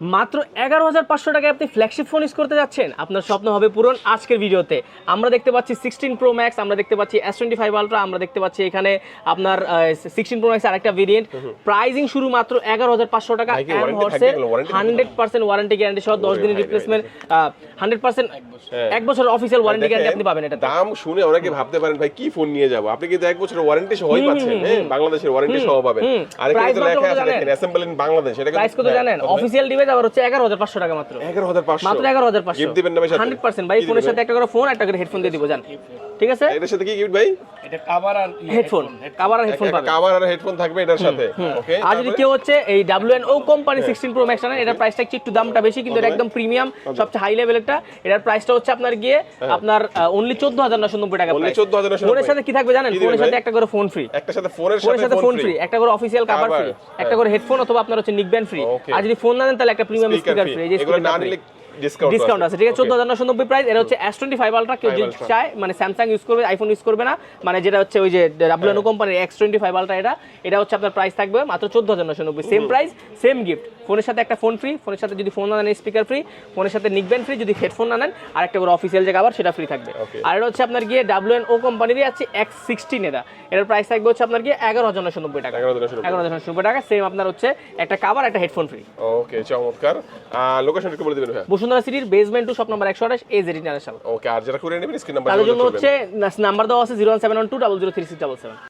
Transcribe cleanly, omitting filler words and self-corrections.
মাত্র 11,500 টাকায় আপনি ফ্ল্যাগশিপ ফোন ইউজ করতে যাচ্ছেন, আপনার স্বপ্ন হবে পূরণ আজকের ভিডিওতে। আমরা দেখতে পাচ্ছি 16 Pro Max, আমরা দেখতে পাচ্ছি S25 Ultra, আমরা দেখতে পাচ্ছি এখানে আপনার 16 Pro Max আরেকটা ভেরিয়েন্ট। প্রাইজিং শুরু মাত্র 11,500 টাকা। এম হর্সের 100% ওয়ারেন্টি গ্যারান্টি সহ 10 দিনের রিপ্লেসমেন্ট, 100% এক বছরের অফিশিয়াল ওয়ারেন্টি গ্যারান্টি আপনি পাবেন। এটা দাম শুনে অনেকে ভাবতে পারেন ভাই কি ফোন নিয়ে যাব, আপনি কিন্তু 1 বছরের ওয়ারেন্টি সহই পাচ্ছেন। হ্যাঁ, বাংলাদেশের ওয়ারেন্টি সহ পাবেন। আর এখানে লেখা আছে দেখেন অ্যাসেম্বল ইন বাংলাদেশ। এটা প্রাইস কত জানেন? অফিশিয়াল ডিভাইস আবার হচ্ছে 11,500 টাকা মাত্র। 11,500 মাত্র 11,500 গিফট দিবেন না ভাই? 100% ভাই, ফোনের সাথে একটা করে ফোন, একটা করে হেডফোন দিয়ে দিব জান। ঠিক আছে, এটার সাথে কি গিফট ভাই? এটা কভার আর হেডফোন, কভার আর হেডফোন পাবেন। কভার আর হেডফোন থাকবে এটার সাথে। ওকে, আর যদি কেউ হচ্ছে এই WNO কোম্পানি 16 Pro Max নেন, এটার প্রাইসটা একটু দামটা বেশি, কিন্তু এটা একদম প্রিমিয়াম, সবচেয়ে হাই লেভেলেরটা। এটার প্রাইসটা হচ্ছে আপনার গিয়ে আপনার অনলি 14,990 টাকা। অনলি 14,990। ফোনের সাথে কি থাকবে জানেন? ফোনের সাথে একটা করে ফোন ফ্রি, একটা সাথে ফোনের সাথে ফোন ফ্রি, একটা করে অফিশিয়াল কভার ফ্রি, একটা করে হেডফোন অথবা আপনার হচ্ছে নিক ব্যান্ড ফ্রি। আর যদি ফোন না নেন তাহলে একটা প্রিমিয়াম স্পিকার ফ্রি। এই যে এগুলো না নিলে ডিসকাউন্ট আছে। ঠিক আছে, 14,990 প্রাইস। এটা হচ্ছে S25 Ultra। কেউ যদি চায় মানে স্যামসাং ইউজ করবে, আইফোন ইউজ করবে না, মানে যেটা হচ্ছে ওই যে WNO কোম্পানির X25 Ultra, এটা হচ্ছে আপনার প্রাইস থাকবে মাত্র 14,990। Same price, same gift. ফোনের সাথে একটা ফোন ফ্রি, ফোনের সাথে যদি ফোন না নেন স্পিকার ফ্রি, ফোনের সাথে নিক ব্যান্ড ফ্রি, যদি হেডফোন না নেন আর একটা করে অফিসিয়াল যে কভার সেটা ফ্রি থাকবে। আর এটা হচ্ছে আপনার গিয়ে WNO কোম্পানিরই আছে X16। এটার প্রাইস থাকবে হচ্ছে আপনার গিয়ে 11,990 টাকা। 11,990 টাকা। সেম আপনার হচ্ছে একটা কভার, একটা হেডফোন ফ্রি। ওকে, চমৎকার। লোকেশন একটু বলে দিবেন ভাই। বসুন্ধরা সিটির basement 2 shop number 128 AZ international. Okay, আর যারা করে নেবেন স্ক্রিন নাম্বার তাদের জন্য হচ্ছে নাম্বার দেওয়া আছে 01712003677।